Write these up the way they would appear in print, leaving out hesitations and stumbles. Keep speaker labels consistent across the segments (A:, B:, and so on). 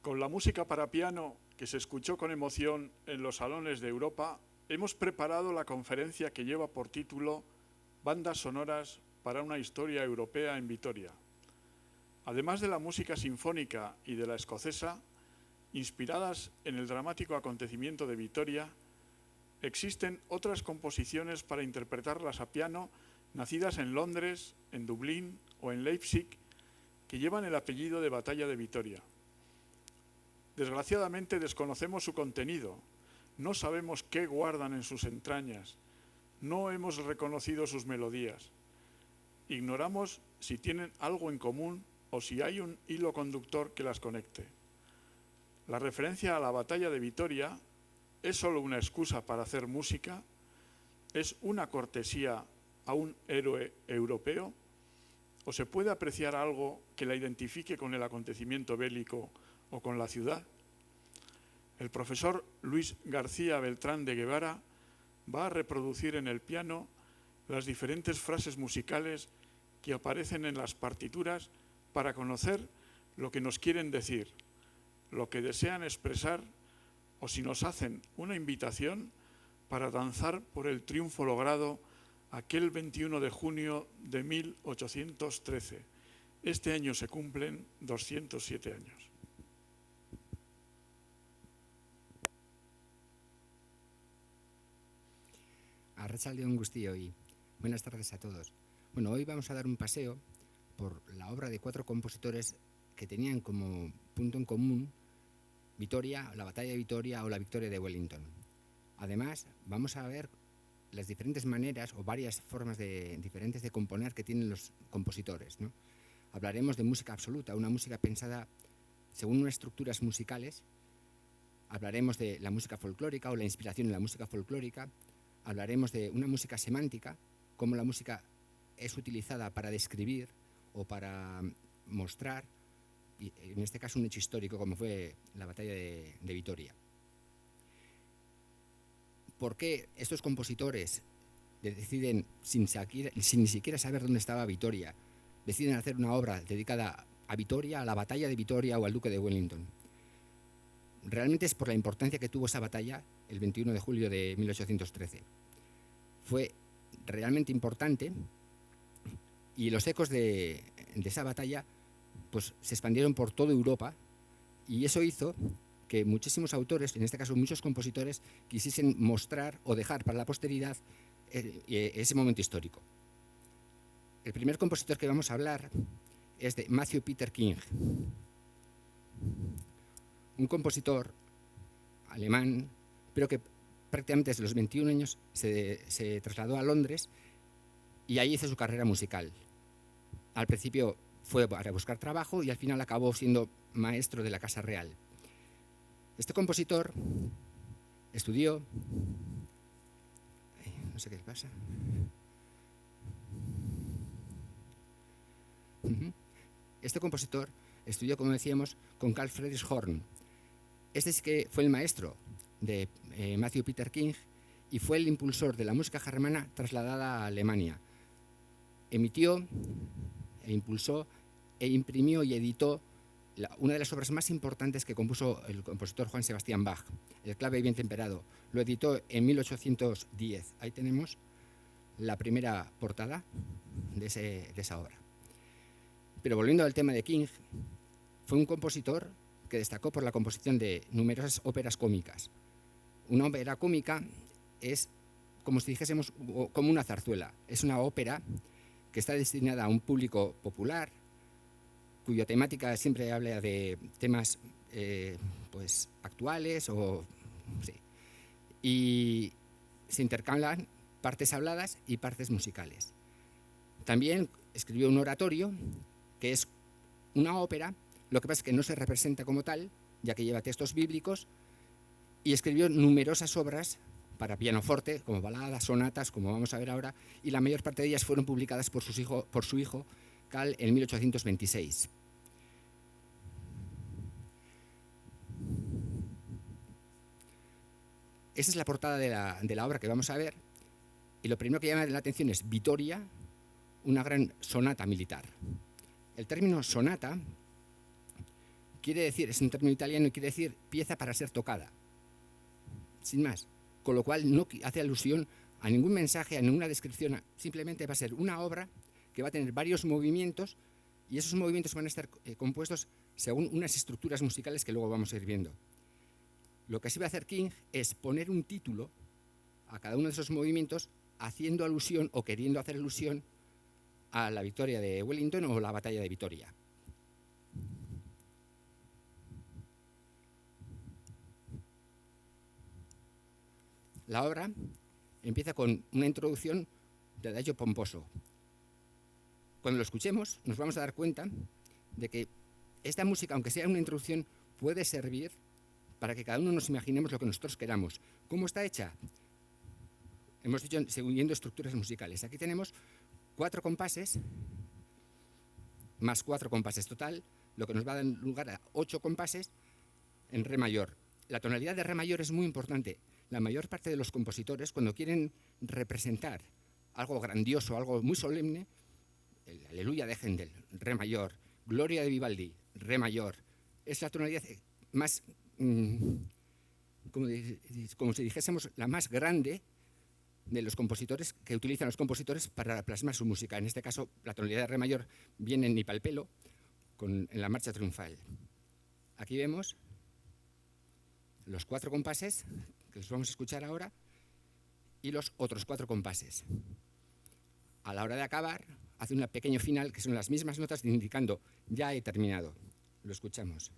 A: Con la música para piano que se escuchó con emoción en los salones de Europa, hemos preparado la conferencia que lleva por título Bandas sonoras para una historia europea en Vitoria. Además de la música sinfónica y de la escocesa, inspiradas en el dramático acontecimiento de Vitoria, existen otras composiciones para interpretarlas a piano nacidas en Londres, en Dublín o en Leipzig, que llevan el apellido de Batalla de Vitoria. Desgraciadamente desconocemos su contenido, no sabemos qué guardan en sus entrañas, no hemos reconocido sus melodías. Ignoramos si tienen algo en común o si hay un hilo conductor que las conecte. La referencia a la Batalla de Vitoria es solo una excusa para hacer música, es una cortesía a un héroe europeo, o se puede apreciar algo que la identifique con el acontecimiento bélico o con la ciudad. El profesor Luis García Beltrán de Guevara va a reproducir en el piano las diferentes frases musicales que aparecen en las partituras para conocer lo que nos quieren decir, lo que desean expresar o si nos hacen una invitación para danzar por el triunfo logrado aquel 21 de junio de 1813. Este año se cumplen 207 años.
B: Arratsaldeon guztioi hoy. Buenas tardes a todos. Bueno, hoy vamos a dar un paseo por la obra de 4 compositores que tenían como punto en común Vitoria, la Batalla de Vitoria o la Victoria de Wellington. Además, vamos a ver las diferentes maneras o varias formas diferentes de componer que tienen los compositores, ¿no? Hablaremos de música absoluta, una música pensada según unas estructuras musicales. Hablaremos de la música folclórica o la inspiración en la música folclórica. Hablaremos de una música semántica, cómo la música es utilizada para describir o para mostrar, y en este caso un hecho histórico como fue la Batalla de Vitoria. ¿Por qué estos compositores deciden, sin ni siquiera saber dónde estaba Vitoria, deciden hacer una obra dedicada a Vitoria, a la Batalla de Vitoria o al Duque de Wellington? Realmente es por la importancia que tuvo esa batalla el 21 de julio de 1813. Fue realmente importante y los ecos de esa batalla pues, se expandieron por toda Europa y eso hizo que muchísimos autores, en este caso muchos compositores, quisiesen mostrar o dejar para la posteridad ese momento histórico. El primer compositor que vamos a hablar es de Matthew Peter King, un compositor alemán, pero que prácticamente desde los 21 años se trasladó a Londres y ahí hizo su carrera musical. Al principio fue para buscar trabajo y al final acabó siendo maestro de la Casa Real. Este compositor estudió... no sé qué le pasa. Este compositor estudió, como decíamos, con Carl Friedrich Horn. Este es que fue el maestro de Matthew Peter King y fue el impulsor de la música germana trasladada a Alemania. Emitió, impulsó e imprimió y editó una de las obras más importantes que compuso el compositor Juan Sebastián Bach, el Clave bien temperado. Lo editó en 1810. Ahí tenemos la primera portada de esa obra. Pero volviendo al tema de King, fue un compositor que destacó por la composición de numerosas óperas cómicas. Una ópera cómica es, como si dijésemos, como una zarzuela. Es una ópera que está destinada a un público popular, cuya temática siempre habla de temas pues, actuales sí. Y se intercalan partes habladas y partes musicales. También escribió un oratorio que es una ópera, lo que pasa es que no se representa como tal, ya que lleva textos bíblicos, y escribió numerosas obras para pianoforte, como baladas, sonatas, como vamos a ver ahora, y la mayor parte de ellas fueron publicadas por su hijo Carl en 1826. Esa es la portada de la obra que vamos a ver, y lo primero que llama la atención es Vitoria, una gran sonata militar. El término sonata quiere decir, es un término italiano y quiere decir pieza para ser tocada, sin más. Con lo cual no hace alusión a ningún mensaje, a ninguna descripción, simplemente va a ser una obra que va a tener varios movimientos y esos movimientos van a estar compuestos según unas estructuras musicales que luego vamos a ir viendo. Lo que sí va a hacer King es poner un título a cada uno de esos movimientos haciendo alusión o queriendo hacer alusión a la victoria de Wellington o la batalla de Vitoria. La obra empieza con una introducción de adagio pomposo. Cuando lo escuchemos, nos vamos a dar cuenta de que esta música, aunque sea una introducción, puede servir para que cada uno nos imaginemos lo que nosotros queramos. ¿Cómo está hecha? Hemos dicho siguiendo estructuras musicales. Aquí tenemos 4 compases más 4 compases total, lo que nos va a dar lugar a 8 compases en re mayor. La tonalidad de re mayor es muy importante. La mayor parte de los compositores, cuando quieren representar algo grandioso, algo muy solemne, el Aleluya de Händel, re mayor, Gloria de Vivaldi, re mayor, es la tonalidad más, como si dijésemos, la más grande de los compositores que utilizan los compositores para plasmar su música. En este caso, la tonalidad de re mayor viene ni pal pelo en la marcha triunfal. Aquí vemos los 4 compases que los vamos a escuchar ahora y los otros 4 compases. A la hora de acabar, hace un pequeño final que son las mismas notas indicando ya he terminado. Lo escuchamos.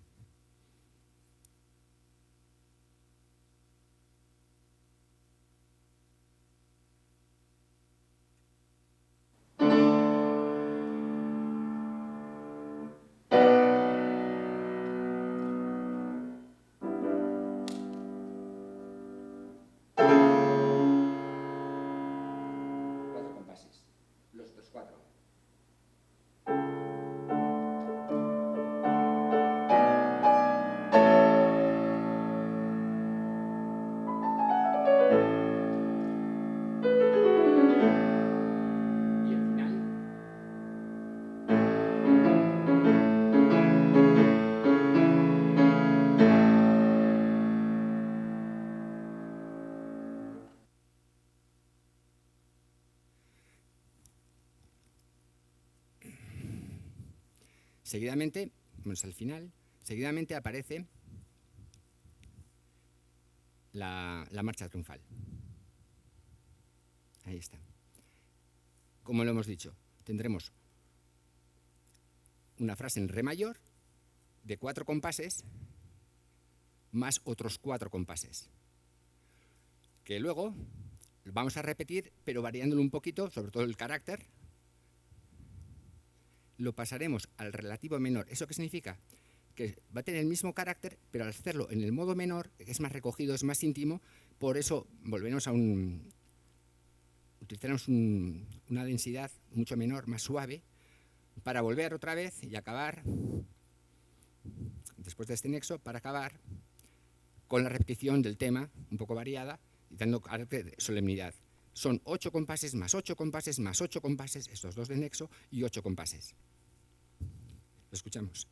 B: Seguidamente, vamos al final, seguidamente aparece la marcha triunfal. Ahí está. Como lo hemos dicho, tendremos una frase en re mayor de 4 compases más otros 4 compases, que luego vamos a repetir, pero variándolo un poquito, sobre todo el carácter. Lo pasaremos al relativo menor. ¿Eso qué significa? Que va a tener el mismo carácter, pero al hacerlo en el modo menor, es más recogido, es más íntimo, por eso utilizaremos una densidad mucho menor, más suave, para volver otra vez y acabar, después de este nexo, para acabar con la repetición del tema, un poco variada, y dando carácter de solemnidad. Son 8 compases más 8 compases más 8 compases, estos 2 de nexo, y 8 compases. Lo escuchamos.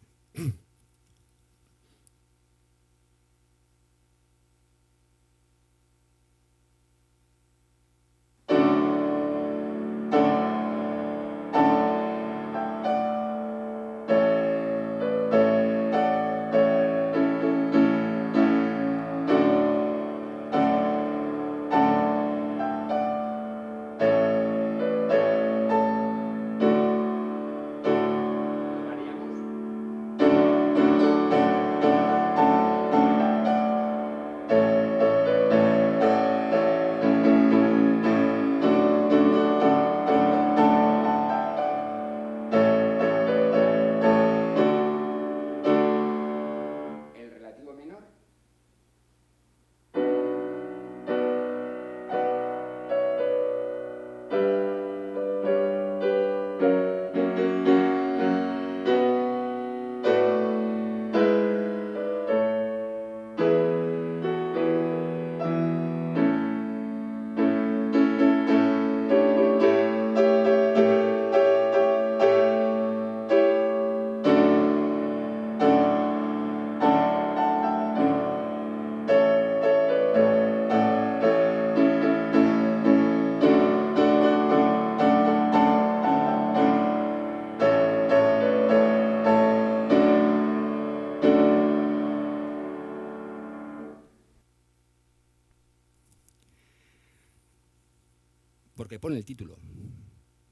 B: porque pone el título,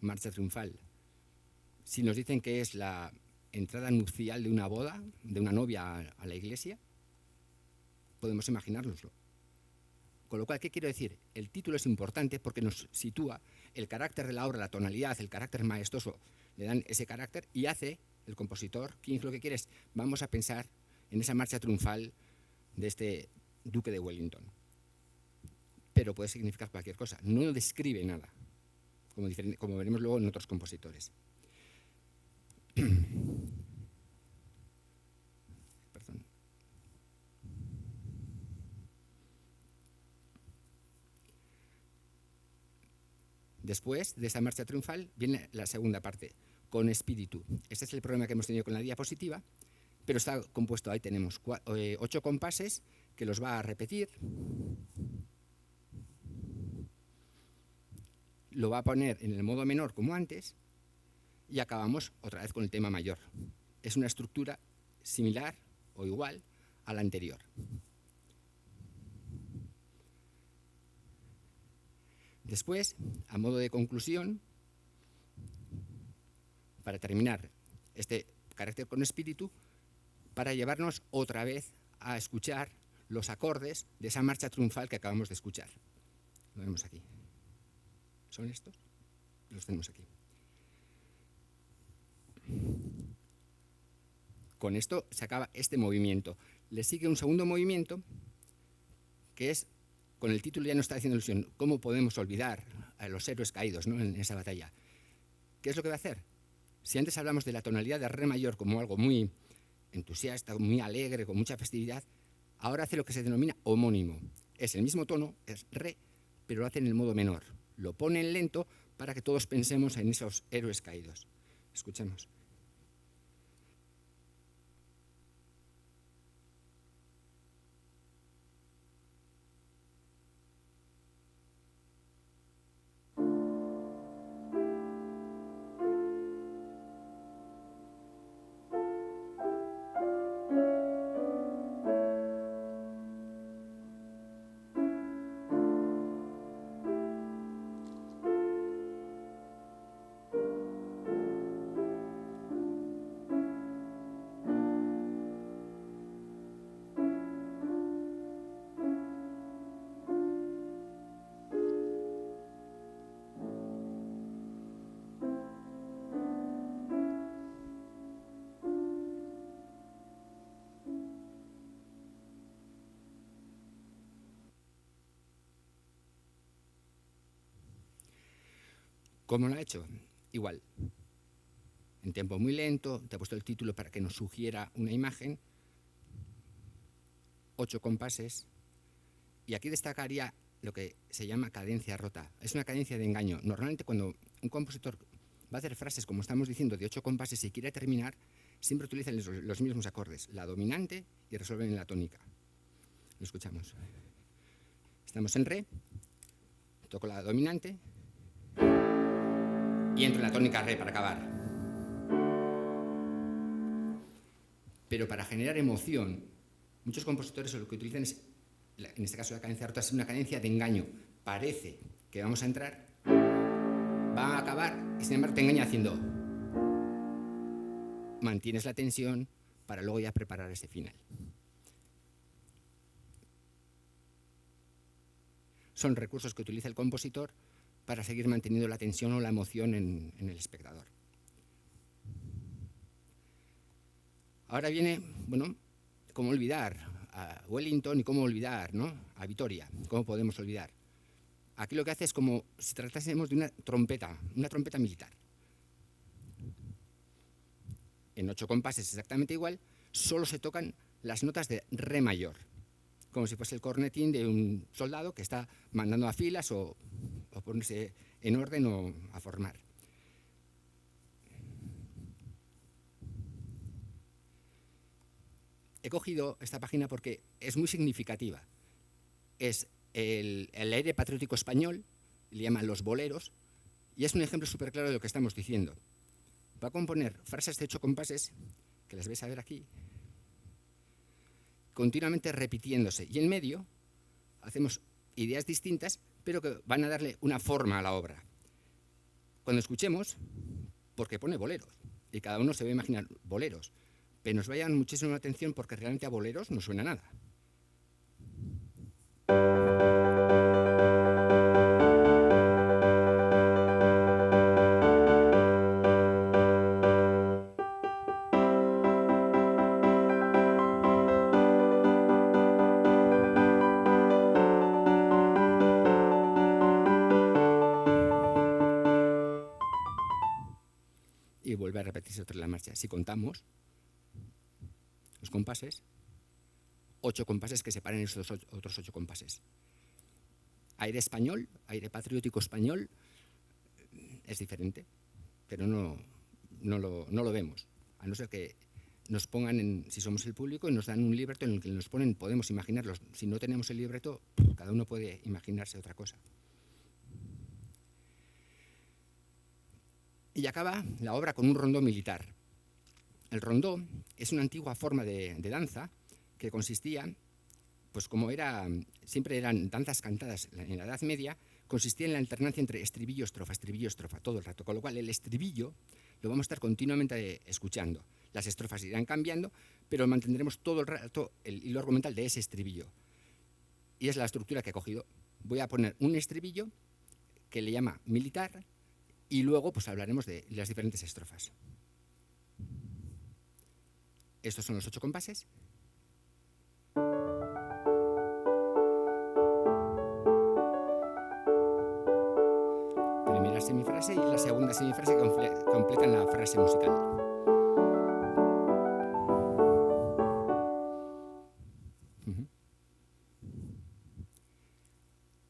B: Marcha Triunfal. Si nos dicen que es la entrada nupcial de una boda, de una novia a la iglesia, podemos imaginárnoslo. Con lo cual, ¿qué quiero decir? El título es importante porque nos sitúa el carácter de la obra, la tonalidad, el carácter maestoso, le dan ese carácter y hace el compositor, King, lo que quiere es, vamos a pensar en esa marcha triunfal de este duque de Wellington. Pero puede significar cualquier cosa, no describe nada, como veremos luego en otros compositores. Perdón. Después de esa marcha triunfal viene la segunda parte, con espíritu. Este es el problema que hemos tenido con la diapositiva, pero está compuesto, ahí tenemos 8 compases que los va a repetir. Lo va a poner en el modo menor como antes y acabamos otra vez con el tema mayor. Es una estructura similar o igual a la anterior. Después, a modo de conclusión, para terminar este carácter con espíritu, para llevarnos otra vez a escuchar los acordes de esa marcha triunfal que acabamos de escuchar. Lo vemos aquí. ¿Son estos? Los tenemos aquí. Con esto se acaba este movimiento. Le sigue un segundo movimiento que es, con el título ya nos está haciendo ilusión, ¿cómo podemos olvidar a los héroes caídos, ¿no?, en esa batalla? ¿Qué es lo que va a hacer? Si antes hablamos de la tonalidad de re mayor como algo muy entusiasta, muy alegre, con mucha festividad, ahora hace lo que se denomina homónimo. Es el mismo tono, es re, pero lo hace en el modo menor. Lo pone en lento para que todos pensemos en esos héroes caídos. Escuchemos. ¿Cómo lo ha hecho? Igual. En tempo muy lento, te ha puesto el título para que nos sugiera una imagen, 8 compases, y aquí destacaría lo que se llama cadencia rota. Es una cadencia de engaño. Normalmente cuando un compositor va a hacer frases, como estamos diciendo, de 8 compases y quiere terminar, siempre utilizan los mismos acordes, la dominante y resuelven en la tónica. Lo escuchamos. Estamos en re, toco la dominante y entro en la tónica re para acabar. Pero para generar emoción, muchos compositores lo que utilizan es, en este caso la cadencia rota, es una cadencia de engaño. Parece que vamos a entrar, va a acabar y sin embargo te engaña haciendo. Mantienes la tensión para luego ya preparar ese final. Son recursos que utiliza el compositor para seguir manteniendo la tensión o la emoción en el espectador. Ahora viene, bueno, cómo olvidar a Wellington y cómo olvidar, ¿no?, a Vitoria. ¿Cómo podemos olvidar? Aquí lo que hace es como si tratásemos de una trompeta militar. En 8 compases exactamente igual, solo se tocan las notas de re mayor, como si fuese el cornetín de un soldado que está mandando a filas o ponerse en orden o a formar. He cogido esta página porque es muy significativa. Es el aire patriótico español, le llaman los boleros, y es un ejemplo súper claro de lo que estamos diciendo. Va a componer frases de 8 compases, que las vais a ver aquí, continuamente repitiéndose. Y en medio hacemos ideas distintas, pero que van a darle una forma a la obra. Cuando escuchemos, porque pone boleros, y cada uno se va a imaginar boleros, pero nos va a llamar muchísimo la atención porque realmente a boleros no suena nada. Y vuelve a repetirse otra la marcha. Si contamos los compases, 8 compases que separan esos otros 8 compases. Aire español, aire patriótico español, es diferente, pero no lo vemos, a no ser que nos pongan, si somos el público, y nos dan un libreto en el que nos ponen, podemos imaginarlos. Si no tenemos el libreto, cada uno puede imaginarse otra cosa. Y acaba la obra con un rondó militar. El rondó es una antigua forma de danza que consistía, pues como siempre eran danzas cantadas en la Edad Media, consistía en la alternancia entre estribillo, estrofa, todo el rato. Con lo cual el estribillo lo vamos a estar continuamente escuchando. Las estrofas irán cambiando, pero mantendremos todo el rato el hilo argumental de ese estribillo. Y es la estructura que he cogido. Voy a poner un estribillo que le llama militar y luego pues hablaremos de las diferentes estrofas. Estos son los 8 compases. Primera semifrase y la segunda semifrase que completan la frase musical.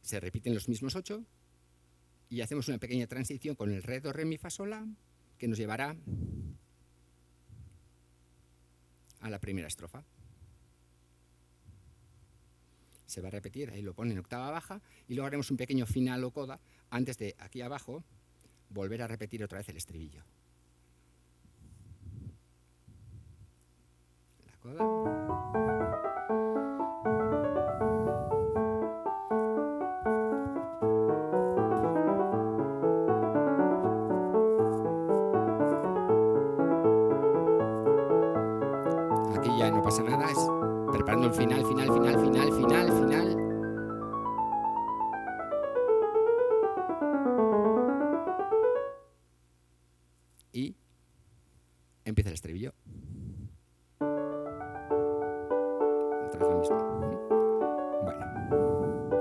B: Se repiten los mismos 8 y hacemos una pequeña transición con el re, do, re, mi, fa, sol, la, que nos llevará a la primera estrofa. Se va a repetir, ahí lo pone en octava baja, y luego haremos un pequeño final o coda antes de aquí abajo volver a repetir otra vez el estribillo. La coda. Ya no pasa nada, es preparando el final. Y empieza el estribillo. Otra vez lo mismo. Bueno.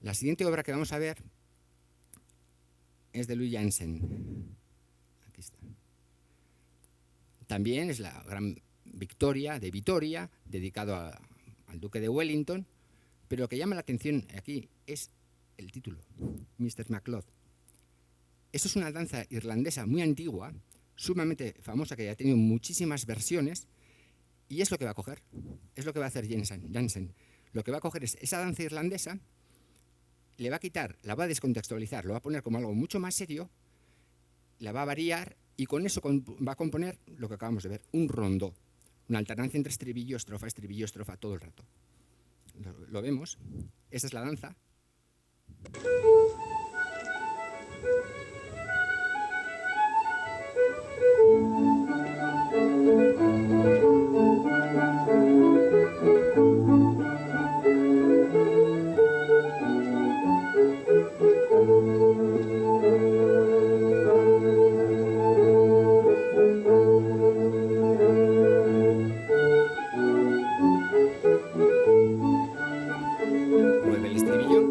B: La siguiente obra que vamos a ver es de Louis Janssen. Aquí está. También es la gran victoria de Vitoria, dedicado al duque de Wellington, pero lo que llama la atención aquí es el título, Mr. MacLeod. Esto es una danza irlandesa muy antigua, sumamente famosa, que ya ha tenido muchísimas versiones, y es lo que va a coger, es lo que va a hacer Janssen. Lo que va a coger es esa danza irlandesa, le va a quitar, la va a descontextualizar, lo va a poner como algo mucho más serio, la va a variar, y con eso va a componer lo que acabamos de ver, un rondó, una alternancia entre estribillo, estrofa, todo el rato. Lo vemos, esta es la danza. Vuelve el estribillo.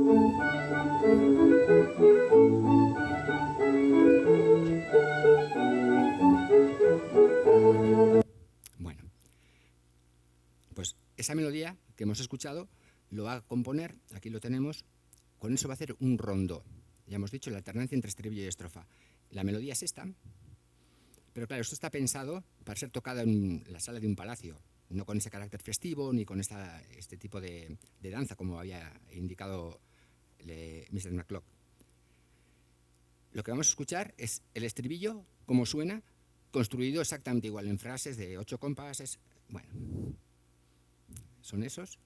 B: Bueno, pues esa melodía que hemos escuchado lo va a componer, aquí lo tenemos, con eso va a hacer un rondó. Ya hemos dicho la alternancia entre estribillo y estrofa. La melodía es esta, pero claro, esto está pensado para ser tocado en la sala de un palacio, no con ese carácter festivo ni con este tipo de danza como había indicado Mr. MacLeod. Lo que vamos a escuchar es el estribillo, como suena, construido exactamente igual en frases de 8 compases. Bueno, son esos.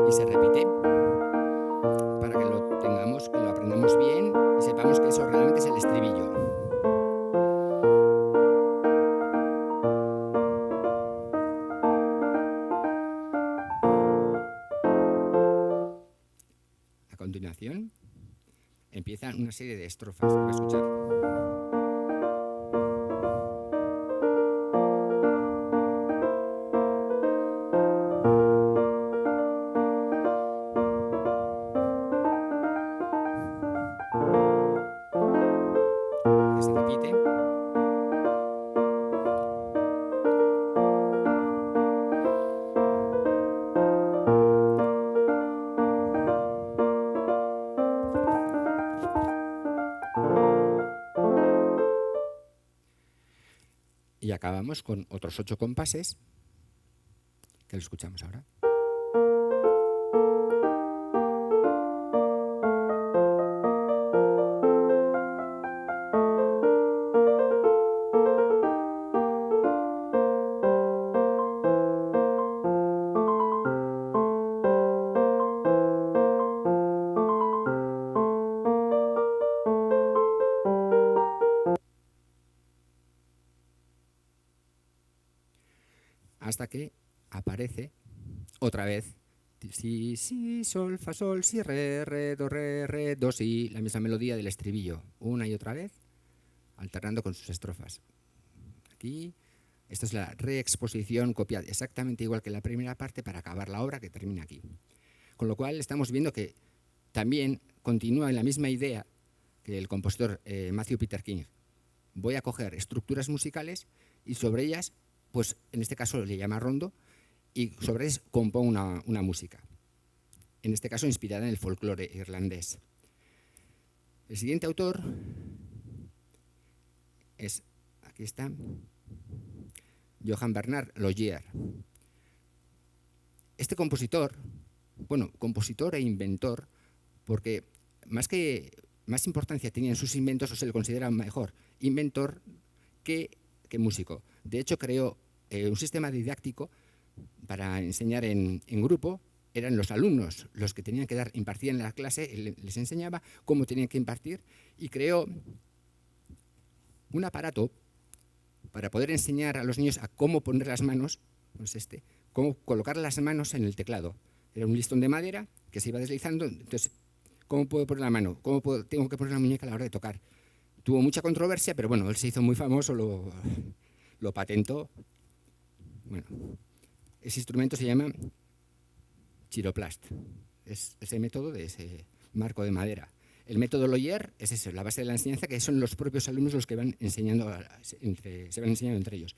B: y se repite para que lo tengamos, que lo aprendamos bien y sepamos que eso realmente es el estribillo. A continuación empiezan una serie de estrofas que va a escuchar. Se repite. Y acabamos con otros 8 compases que lo escuchamos ahora. Hasta que aparece otra vez si, si, sol, fa, sol, si, re, do, si, la misma melodía del estribillo, una y otra vez, alternando con sus estrofas. Aquí, esta es la reexposición copiada exactamente igual que la primera parte para acabar la obra que termina aquí. Con lo cual estamos viendo que también continúa en la misma idea que el compositor Matthew Peter King. Voy a coger estructuras musicales y sobre ellas, pues en este caso le llama rondo, y sobre ellas compongo una música. En este caso inspirada en el folclore irlandés. El siguiente autor es, aquí está, Johann Bernhard Logier. Este compositor, bueno, compositor e inventor, porque más importancia tenía en sus inventos, o se le considera mejor inventor que músico. De hecho, creó un sistema didáctico para enseñar en grupo. Eran los alumnos los que tenían que impartir en la clase, él les enseñaba cómo tenían que impartir, y creó un aparato para poder enseñar a los niños a cómo poner las manos, pues cómo colocar las manos en el teclado. Era un listón de madera que se iba deslizando. Entonces, ¿cómo puedo poner la mano? Tengo que poner la muñeca a la hora de tocar? Tuvo mucha controversia, pero bueno, él se hizo muy famoso, lo patentó. Bueno, ese instrumento se llama chiroplast. Es ese método de ese marco de madera. El método Logier es eso, la base de la enseñanza, que son los propios alumnos los que van enseñando se van enseñando entre ellos.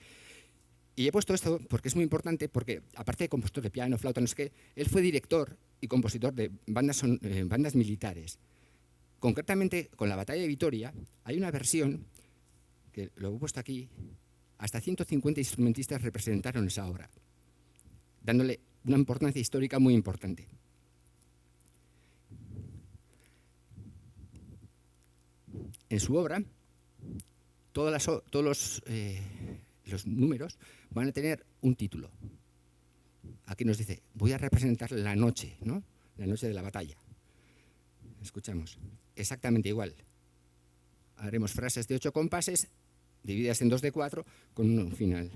B: Y he puesto esto porque es muy importante, porque aparte de compositor de piano, flauta, no sé qué, él fue director y compositor de bandas militares. Concretamente, con la Batalla de Vitoria, hay una versión, que lo he puesto aquí, hasta 150 instrumentistas representaron esa obra, dándole una importancia histórica muy importante. En su obra, todos los números van a tener un título. Aquí nos dice, voy a representar la noche, ¿no? La noche de la batalla. Escuchamos, exactamente igual. Haremos frases de 8 compases, divididas en 2 de 4, con un final.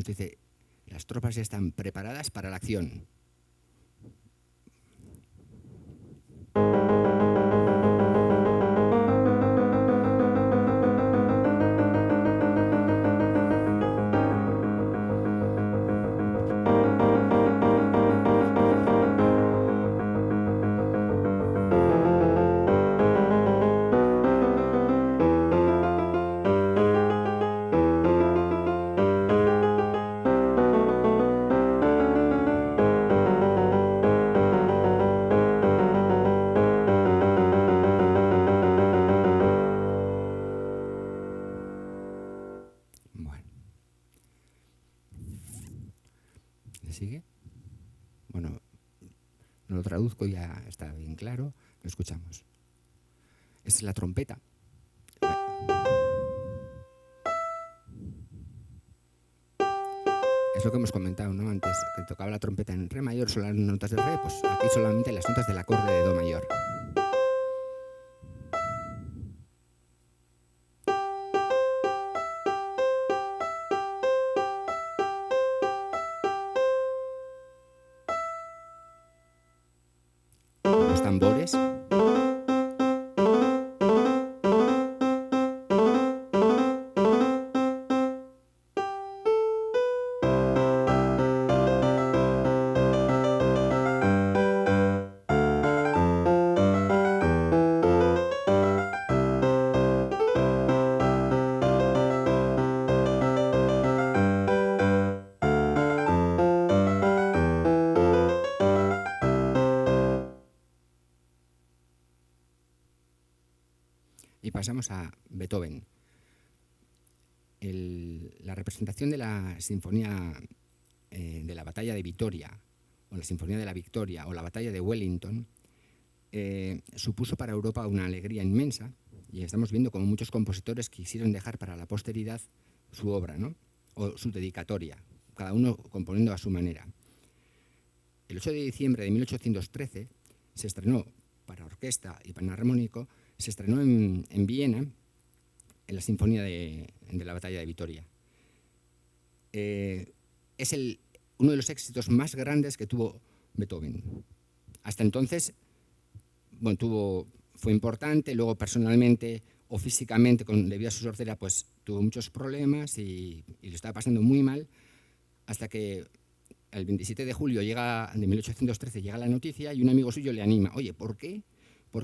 B: nos dice: las tropas ya están preparadas para la acción. Bueno. ¿Le sigue? Bueno, no lo traduzco, ya está bien claro. Lo escuchamos. Esta es la trompeta. Es lo que hemos comentado, ¿no? Antes, que tocaba la trompeta en re mayor, solo las notas de re, pues aquí solamente las notas del acorde de do mayor. Los tambores. Y pasamos a Beethoven. La representación de la Sinfonía de la Batalla de Vitoria, o la Sinfonía de la Victoria, o la Batalla de Wellington, supuso para Europa una alegría inmensa, y estamos viendo cómo muchos compositores quisieron dejar para la posteridad su obra, ¿no? O su dedicatoria, cada uno componiendo a su manera. El 8 de diciembre de 1813 se estrenó para orquesta y panarmónico, se estrenó en Viena, en la Sinfonía de la Batalla de Vitoria. Es uno de los éxitos más grandes que tuvo Beethoven. Hasta entonces, bueno, fue importante, luego personalmente o físicamente, debido a su sordera, pues tuvo muchos problemas y lo estaba pasando muy mal, hasta que el 27 de julio de 1813 llega la noticia y un amigo suyo le anima: oye, ¿por qué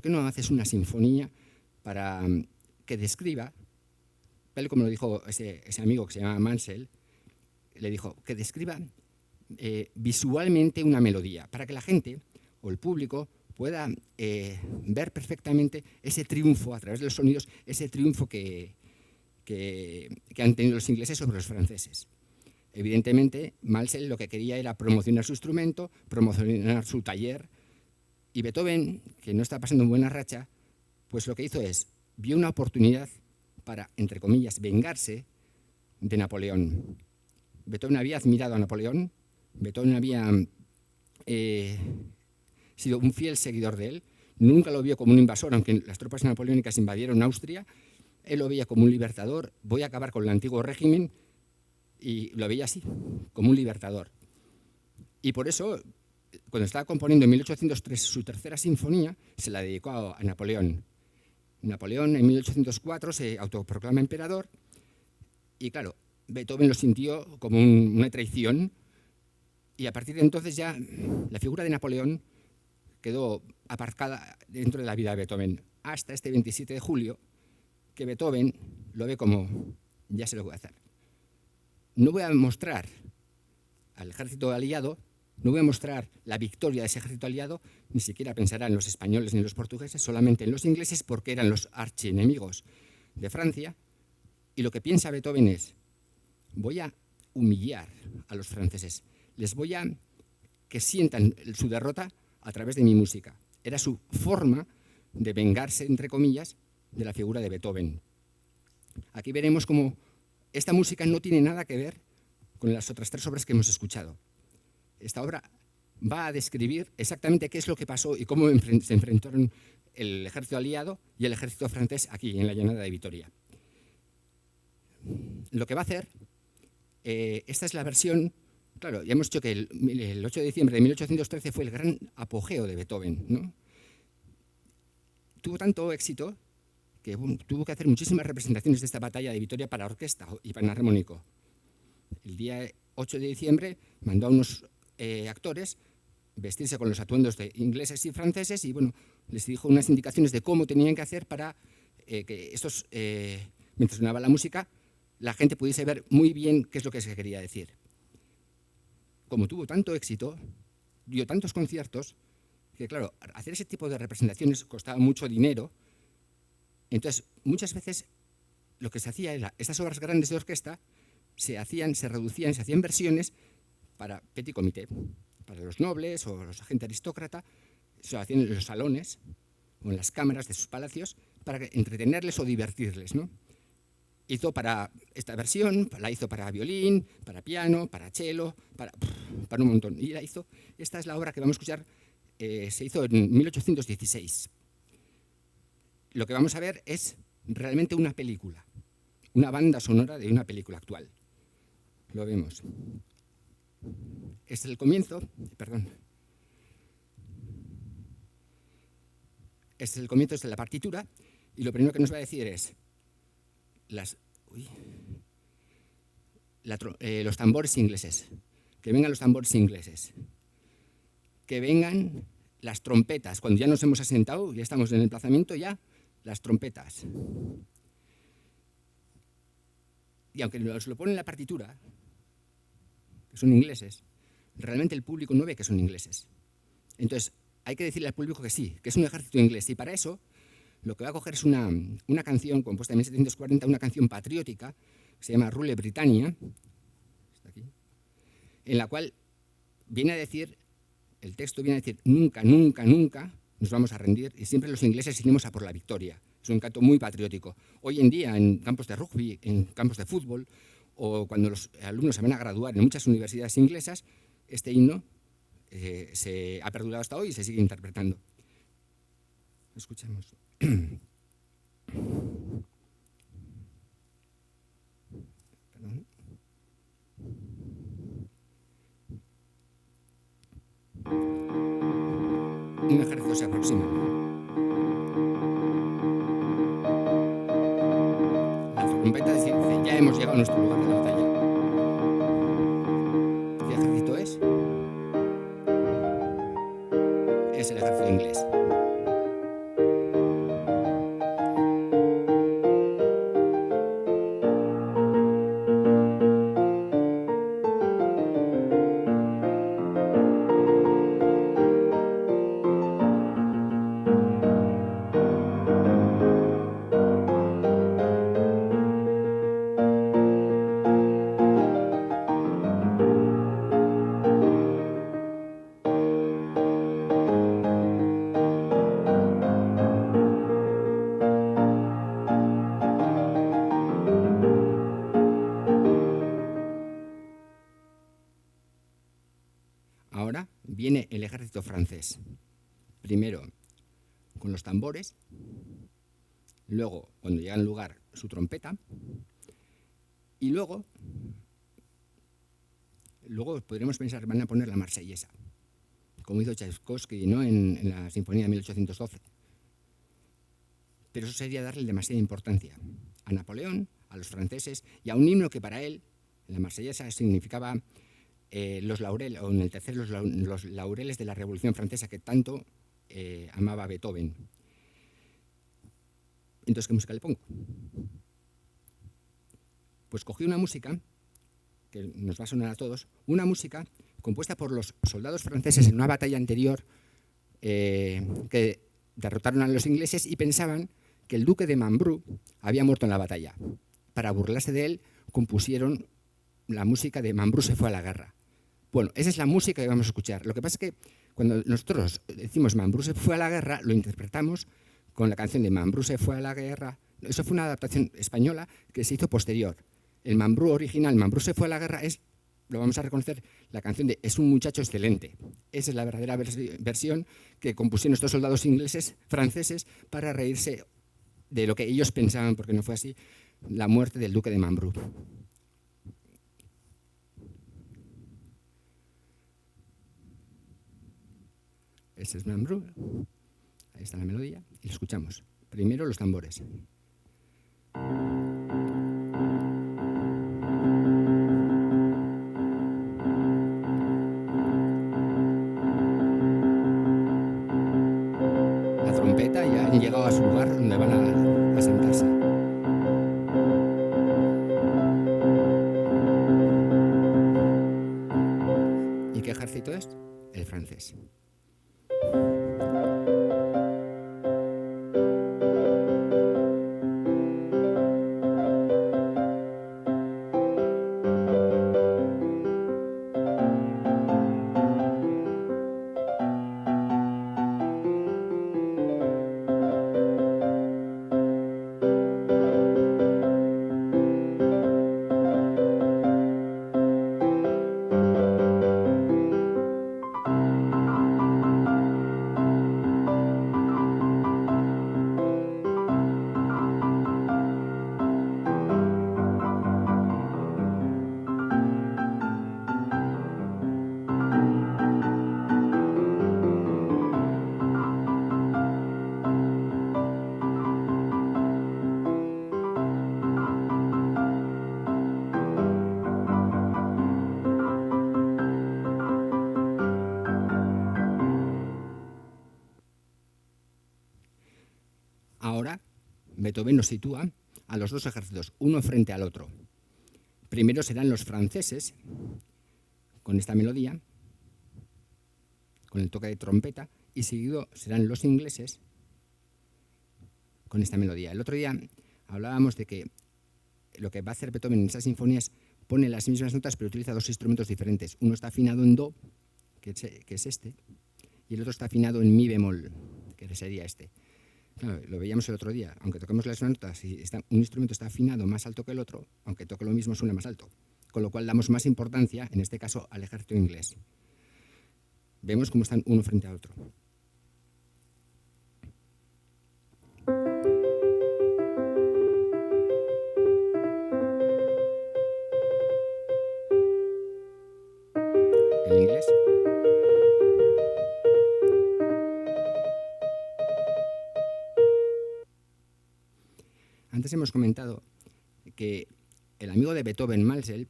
B: no haces una sinfonía para que describa, tal como lo dijo ese amigo que se llama Mansell, le dijo que describa visualmente una melodía, para que la gente o el público pueda ver perfectamente ese triunfo a través de los sonidos, ese triunfo que han tenido los ingleses sobre los franceses. Evidentemente, Mansell lo que quería era promocionar su instrumento, promocionar su taller, y Beethoven, que no está pasando en buena racha, pues lo que hizo vio una oportunidad para, entre comillas, vengarse de Napoleón. Beethoven había admirado a Napoleón, Beethoven había sido un fiel seguidor de él, nunca lo vio como un invasor, aunque las tropas napoleónicas invadieron Austria, él lo veía como un libertador: voy a acabar con el antiguo régimen, y lo veía así, como un libertador. Y por eso, cuando estaba componiendo en 1803 su tercera sinfonía, se la dedicó a Napoleón. Napoleón en 1804 se autoproclama emperador y, claro, Beethoven lo sintió como una traición, y a partir de entonces ya la figura de Napoleón quedó aparcada dentro de la vida de Beethoven, hasta este 27 de julio, que Beethoven lo ve como: ya sé lo que voy a hacer. No voy a mostrar al ejército aliado, no voy a mostrar la victoria de ese ejército aliado, ni siquiera pensará en los españoles ni en los portugueses, solamente en los ingleses, porque eran los archienemigos de Francia. Y lo que piensa Beethoven es: voy a humillar a los franceses, les voy a que sientan su derrota a través de mi música. Era su forma de vengarse, entre comillas, de la figura de Beethoven. Aquí veremos cómo esta música no tiene nada que ver con las otras tres obras que hemos escuchado. Esta obra va a describir exactamente qué es lo que pasó y cómo se enfrentaron el ejército aliado y el ejército francés aquí, en la llanada de Vitoria. Lo que va a hacer esta es la versión. Claro, ya hemos dicho que el 8 de diciembre de 1813 fue el gran apogeo de Beethoven, ¿no? Tuvo tanto éxito que tuvo que hacer muchísimas representaciones de esta batalla de Vitoria para orquesta y para armónico. El día 8 de diciembre mandó a unos actores vestirse con los atuendos de ingleses y franceses y bueno, les dijo unas indicaciones de cómo tenían que hacer para que estos, mientras sonaba la música, la gente pudiese ver muy bien qué es lo que se quería decir. Como tuvo tanto éxito, dio tantos conciertos, que claro, hacer ese tipo de representaciones costaba mucho dinero. Entonces, muchas veces lo que se hacía era, estas obras grandes de orquesta se reducían, se hacían versiones para petit comité, para los nobles o los agentes aristócratas, se lo hacían en los salones o en las cámaras de sus palacios para entretenerles o divertirles, ¿no? Hizo para esta versión, la hizo para violín, para piano, para cello, para un montón. Y esta es la obra que vamos a escuchar, se hizo en 1816. Lo que vamos a ver es realmente una película, una banda sonora de una película actual. Lo vemos. Este es el comienzo, perdón. Este es el comienzo de la partitura y lo primero que nos va a decir es los tambores ingleses, que vengan los tambores ingleses, que vengan las trompetas, cuando ya nos hemos asentado, ya estamos en el emplazamiento, ya las trompetas. Y aunque nos lo pone en la partitura, que son ingleses, realmente el público no ve que son ingleses. Entonces, hay que decirle al público que sí, que es un ejército inglés, y para eso lo que va a coger es una canción compuesta en 1740, una canción patriótica, que se llama Rule Britannia, está aquí, en la cual viene a decir, el texto viene a decir, nunca, nunca, nunca nos vamos a rendir y siempre los ingleses iremos a por la victoria. Es un canto muy patriótico. Hoy en día, en campos de rugby, en campos de fútbol, o cuando los alumnos se van a graduar en muchas universidades inglesas, este himno se ha perdurado hasta hoy y se sigue interpretando. Escuchemos. Perdón. Un ejército se aproxima. La trompeta dice, ya hemos llegado a nuestro lugar de batalla. ¿Qué ejército es? Es el ejército inglés. Ahora viene el ejército francés. Primero con los tambores, luego, cuando llega al lugar, su trompeta, y luego podremos pensar, van a poner la marsellesa, como hizo Tchaikovsky, ¿no? en la Sinfonía de 1812. Pero eso sería darle demasiada importancia a Napoleón, a los franceses y a un himno que para él, la marsellesa, significaba los laureles, o en el tercero los laureles de la Revolución Francesa que tanto amaba Beethoven. Entonces, ¿qué música le pongo? Pues cogí una música que nos va a sonar a todos, una música compuesta por los soldados franceses en una batalla anterior que derrotaron a los ingleses y pensaban que el duque de Mambrú había muerto en la batalla. Para burlarse de él, compusieron la música de Mambrú se fue a la guerra. Bueno, esa es la música que vamos a escuchar. Lo que pasa es que cuando nosotros decimos Mambrú se fue a la guerra, lo interpretamos con la canción de Mambrú se fue a la guerra. Eso fue una adaptación española que se hizo posterior. El Mambrú original, Mambrú se fue a la guerra, lo vamos a reconocer, la canción de Es un muchacho excelente. Esa es la verdadera versión que compusieron estos soldados franceses, para reírse de lo que ellos pensaban, porque no fue así, la muerte del duque de Mambrú. Ese es Mambrú. Ahí está la melodía y lo escuchamos. Primero los tambores. La trompeta ya han llegado a su lugar donde van a sentarse. ¿Y qué ejército es? El francés. Ahora, Beethoven nos sitúa a los dos ejércitos, uno frente al otro. Primero serán los franceses, con esta melodía, con el toque de trompeta, y seguido serán los ingleses, con esta melodía. El otro día hablábamos de que lo que va a hacer Beethoven en esas sinfonías pone las mismas notas, pero utiliza dos instrumentos diferentes. Uno está afinado en do, que es este, y el otro está afinado en mi bemol, que sería este. Claro, lo veíamos el otro día, aunque toquemos las notas, si un instrumento está afinado más alto que el otro, aunque toque lo mismo suena más alto, con lo cual damos más importancia, en este caso, al ejército inglés. Vemos cómo están uno frente al otro. El inglés. Antes hemos comentado que el amigo de Beethoven, Malzel,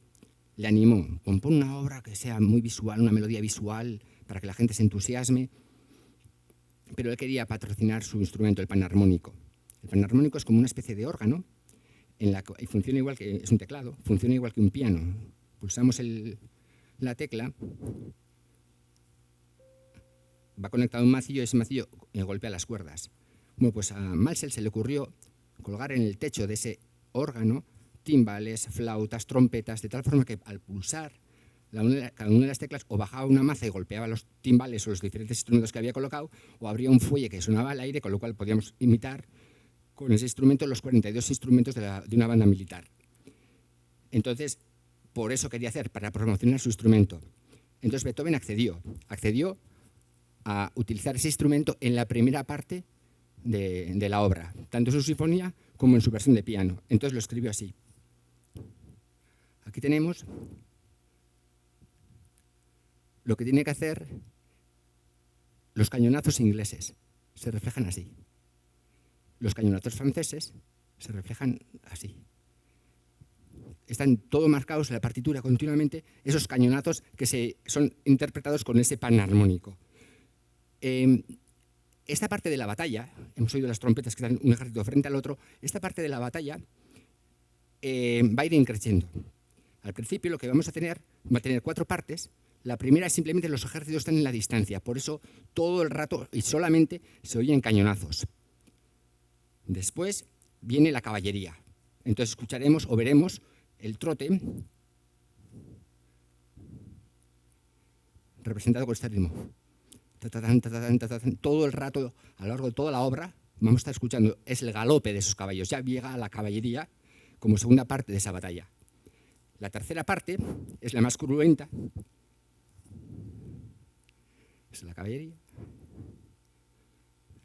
B: le animó, compone una obra que sea muy visual, una melodía visual, para que la gente se entusiasme, pero él quería patrocinar su instrumento, el panarmónico. El panarmónico es como una especie de órgano, y funciona igual que, es un teclado, funciona igual que un piano. Pulsamos la tecla, va conectado a un macillo y ese macillo golpea las cuerdas. Bueno, pues a Malzel se le ocurrió colgar en el techo de ese órgano timbales, flautas, trompetas, de tal forma que al pulsar cada una de las teclas o bajaba una maza y golpeaba los timbales o los diferentes instrumentos que había colocado, o abría un fuelle que sonaba al aire, con lo cual podíamos imitar con ese instrumento los 42 instrumentos de una banda militar. Entonces, por eso quería hacer, para promocionar su instrumento. Entonces Beethoven accedió a utilizar ese instrumento en la primera parte de la obra, tanto en su sinfonía como en su versión de piano. Entonces lo escribió así. Aquí tenemos lo que tiene que hacer los cañonazos ingleses. Se reflejan así. Los cañonazos franceses se reflejan así. Están todos marcados en la partitura continuamente, esos cañonazos que son interpretados con ese panarmónico. Esta parte de la batalla, hemos oído las trompetas que están un ejército frente al otro, esta parte de la batalla va a ir increciendo. Al principio lo que vamos a tener, va a tener 4 partes. La primera es simplemente los ejércitos están en la distancia, por eso todo el rato y solamente se oyen cañonazos. Después viene la caballería. Entonces escucharemos o veremos el trote representado con este ritmo. Todo el rato, a lo largo de toda la obra, vamos a estar escuchando, es el galope de esos caballos. Ya llega la caballería como segunda parte de esa batalla. La tercera parte es la más cruenta. Es la caballería.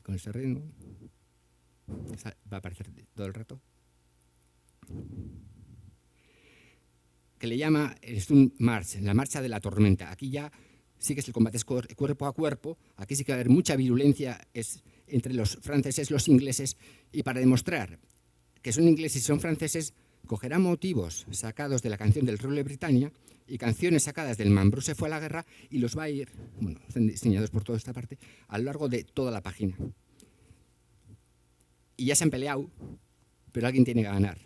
B: Con ese ritmo. Va a aparecer todo el rato. Que le llama Sturmmarsch, la marcha de la tormenta. Aquí ya sí que es el combate cuerpo a cuerpo. Aquí sí que va a haber mucha virulencia entre los franceses y los ingleses, y para demostrar que son ingleses y son franceses, cogerá motivos sacados de la canción del Rey de Britannia y canciones sacadas del Mambrú se fue a la guerra, y los va a ir, bueno, están diseñados por toda esta parte, a lo largo de toda la página. Y ya se han peleado, pero alguien tiene que ganar.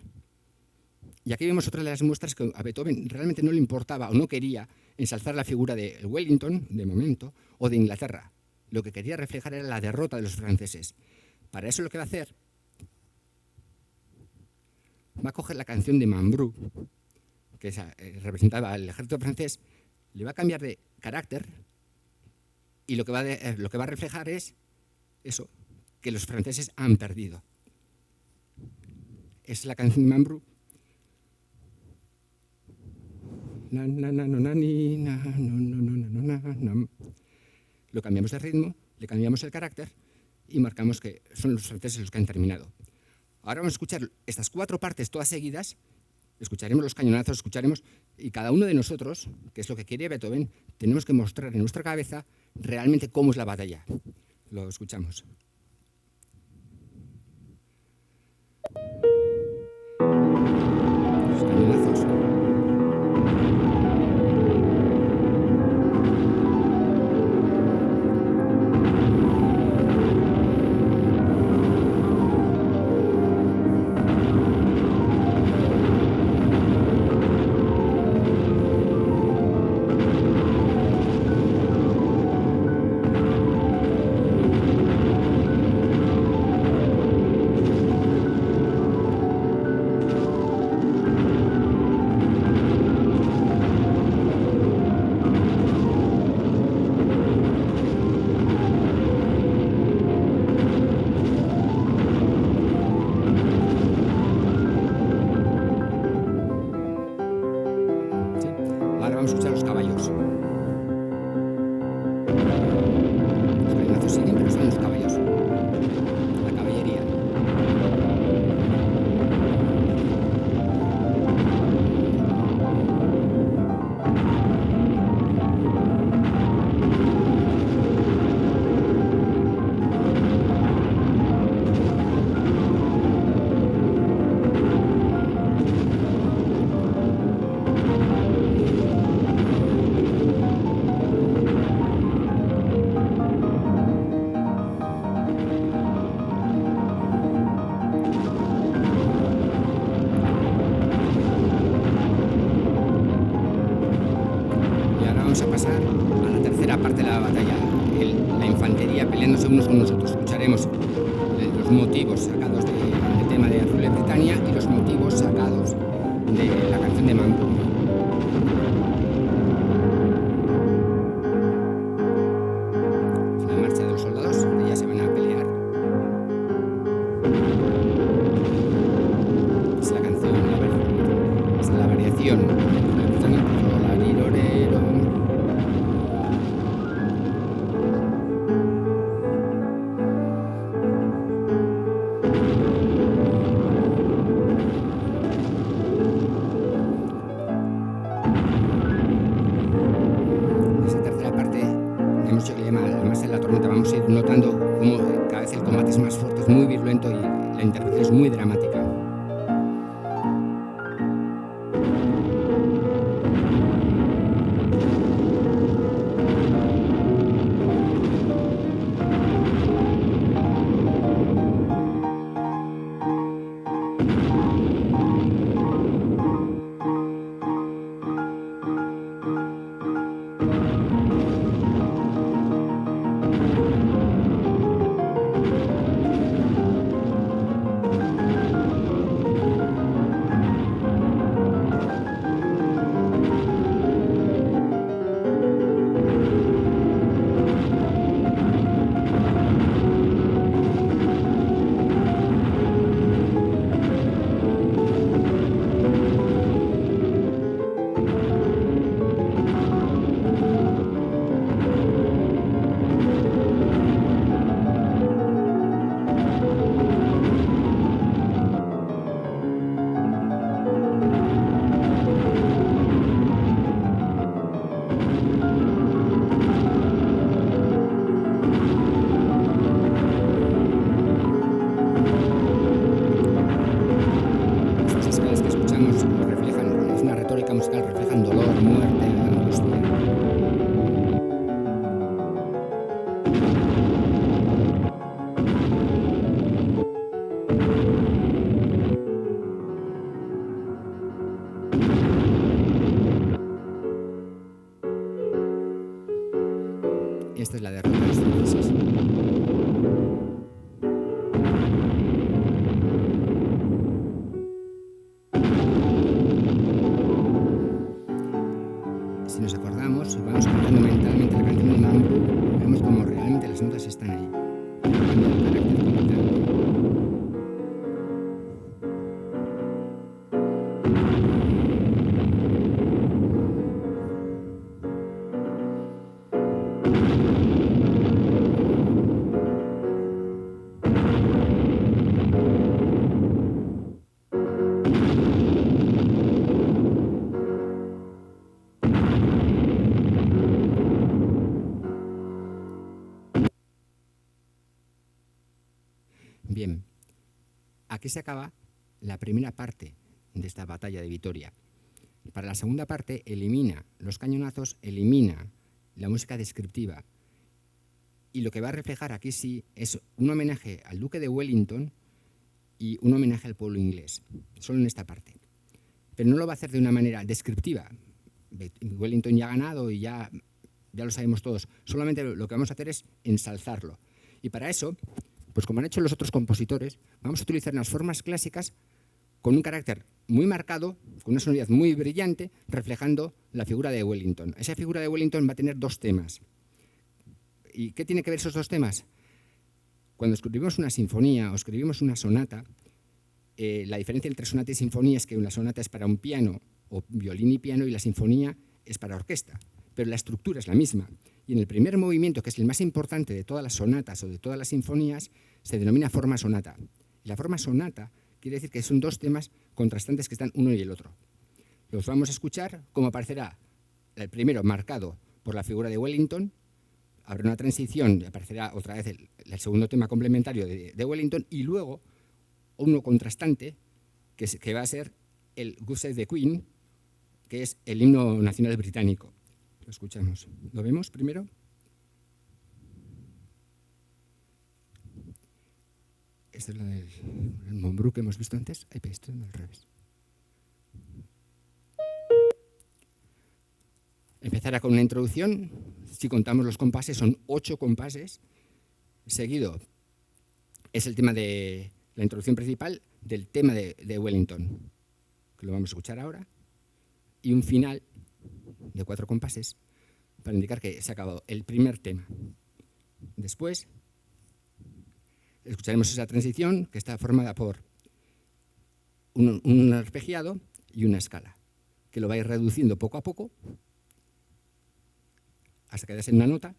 B: Y aquí vemos otra de las muestras que a Beethoven realmente no le importaba o no quería ensalzar la figura de Wellington, de momento, o de Inglaterra. Lo que quería reflejar era la derrota de los franceses. Para eso lo que va a hacer, va a coger la canción de Mambrú, que representaba al ejército francés, le va a cambiar de carácter, y lo que va a reflejar es eso, que los franceses han perdido. Es la canción de Mambrú. Lo cambiamos de ritmo, le cambiamos el carácter y marcamos que son los franceses los que han terminado. Ahora vamos a escuchar estas 4 partes todas seguidas, escucharemos los cañonazos, escucharemos, y cada uno de nosotros, que es lo que quiere Beethoven, tenemos que mostrar en nuestra cabeza realmente cómo es la batalla. Lo escuchamos. Los cañonazos. Vamos a pasar a la tercera parte de la batalla, la infantería peleándose unos con los otros. Escucharemos los motivos sacados del tema de Rey de Britannia y los motivos sacados de la canción de Mambrú. La marcha de los soldados, que ya se van a pelear. Es la canción, es la variación de Rey de Britannia. Vamos a ir notando cómo cada vez el combate es más fuerte, es muy virulento y la interpretación es muy dramática. Esta es la derrota de los franceses. Si nos acordamos, si vamos cantando mentalmente la canción de Mambrú, vemos como realmente las notas están ahí. Cambia el carácter completamente. Bien, aquí se acaba la primera parte de esta batalla de Vitoria. Para la segunda parte elimina los cañonazos, elimina la música descriptiva y lo que va a reflejar aquí sí es un homenaje al duque de Wellington y un homenaje al pueblo inglés, solo en esta parte. Pero no lo va a hacer de una manera descriptiva. Wellington ya ha ganado y ya lo sabemos todos. Solamente lo que vamos a hacer es ensalzarlo. Y para eso, pues como han hecho los otros compositores, vamos a utilizar unas formas clásicas con un carácter muy marcado, con una sonoridad muy brillante, reflejando la figura de Wellington. Esa figura de Wellington va a tener dos temas. ¿Y qué tiene que ver esos dos temas? Cuando escribimos una sinfonía o escribimos una sonata, la diferencia entre sonata y sinfonía es que una sonata es para un piano o violín y piano y la sinfonía es para orquesta, pero la estructura es la misma. Y en el primer movimiento, que es el más importante de todas las sonatas o de todas las sinfonías, se denomina forma sonata. Y la forma sonata quiere decir que son dos temas contrastantes que están uno y el otro. Los vamos a escuchar como aparecerá el primero marcado por la figura de Wellington, habrá una transición y aparecerá otra vez el segundo tema complementario de Wellington y luego uno contrastante que va a ser el God Save the Queen, que es el himno nacional británico. Lo escuchamos. ¿Lo vemos primero? Esta es la del Mambrú que hemos visto antes. Ay, pero esto es al revés. Empezará con una introducción. Si contamos los compases, son 8 compases. Seguido es el tema de la introducción principal del tema de Wellington, que lo vamos a escuchar ahora. Y un final de 4 compases para indicar que se ha acabado el primer tema. Después escucharemos esa transición que está formada por un arpegiado y una escala, que lo va a ir reduciendo poco a poco hasta quedarse en una nota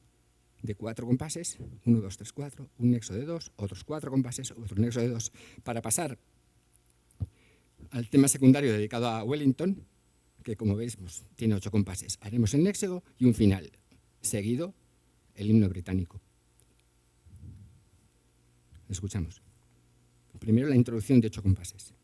B: de 4 compases, 1, 2, 3, 4, un nexo de 2, otros 4 compases, otro nexo de 2, para pasar al tema secundario dedicado a Wellington, que como veis pues, tiene 8 compases. Haremos el nexo y un final, seguido el himno británico. Escuchamos. Primero la introducción de 8 compases.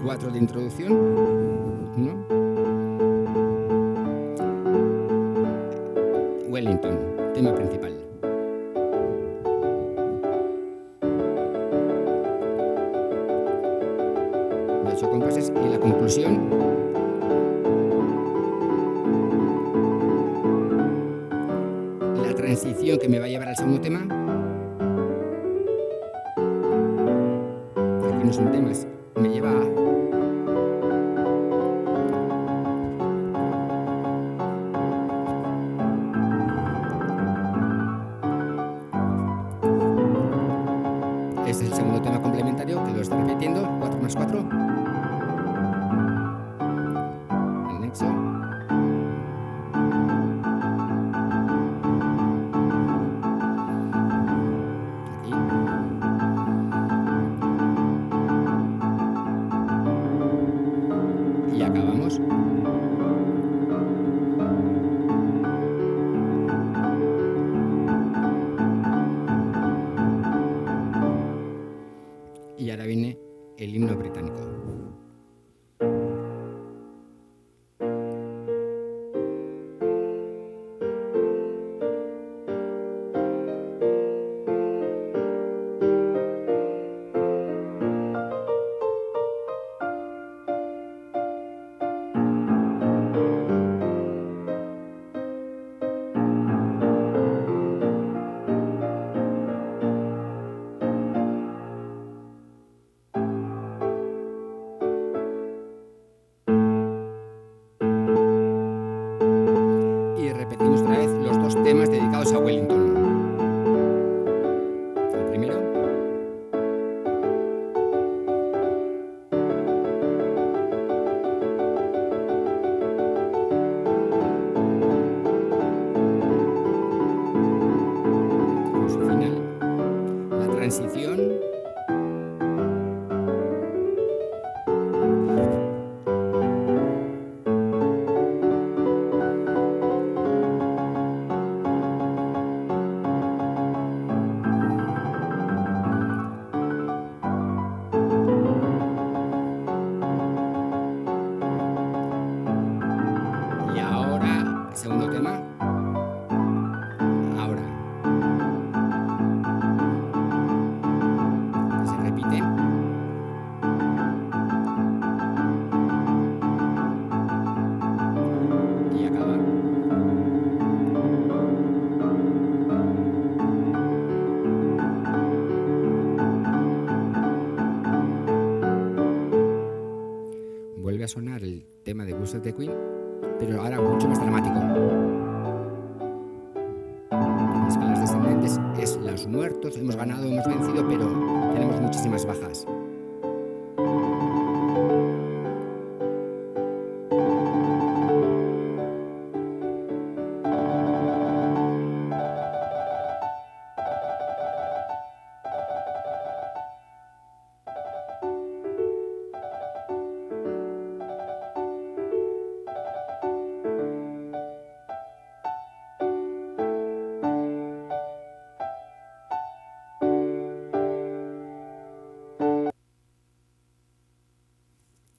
B: Cuatro de introducción, ¿no? Wellington, tema principal. De 8 compases y la conclusión. La transición que me va a llevar al segundo tema. Aquí no son temas, me lleva a este es el segundo tema complementario que lo está repitiendo, 4 más 4. El nexo. Aquí. Y acabamos. Y ahora viene el himno británico. temas dedicados a Wellington. El primero. Con su final. La transición. Y ahora, segundo tema. Ahora. Que se repite. Y acaba. Vuelve a sonar el tema de Blues of the Queen, pero ahora mucho más dramático. En escalas descendentes es los muertos, hemos ganado, hemos vencido, pero tenemos muchísimas bajas.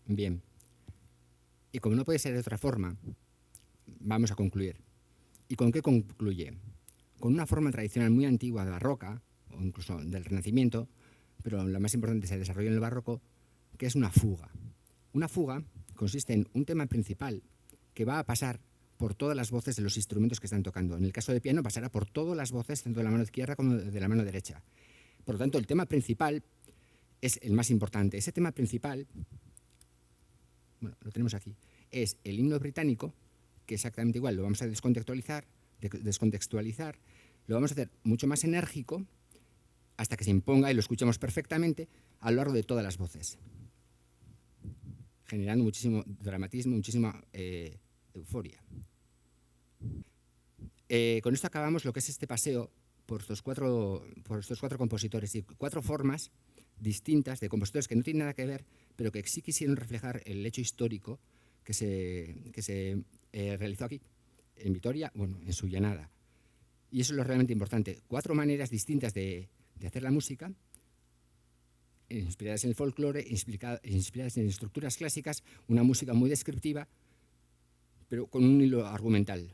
B: Bien. Y como no puede ser de otra forma, vamos a concluir. ¿Y con qué concluye? Con una forma tradicional muy antigua de barroca, o incluso del Renacimiento, pero la más importante se desarrolló en el barroco, que es una fuga. Una fuga consiste en un tema principal que va a pasar por todas las voces de los instrumentos que están tocando. En el caso de piano pasará por todas las voces, tanto de la mano izquierda como de la mano derecha. Por lo tanto, el tema principal es el más importante. Ese tema principal, bueno, lo tenemos aquí, es el himno británico, que exactamente igual lo vamos a descontextualizar, lo vamos a hacer mucho más enérgico hasta que se imponga y lo escuchemos perfectamente a lo largo de todas las voces, generando muchísimo dramatismo, muchísima euforia. Con esto acabamos lo que es este paseo por estos cuatro compositores y cuatro formas distintas de compositores que no tienen nada que ver, pero que sí quisieron reflejar el hecho histórico que se realizó aquí, en Vitoria, bueno, en su llanada. Y eso es lo realmente importante. Cuatro maneras distintas de hacer la música, inspiradas en el folclore, inspiradas en estructuras clásicas, una música muy descriptiva, pero con un hilo argumental.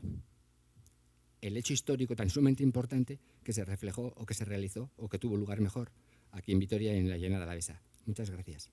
B: El hecho histórico tan sumamente importante que se reflejó o que se realizó o que tuvo lugar mejor aquí en Vitoria y en la llanada alavesa. Muchas gracias.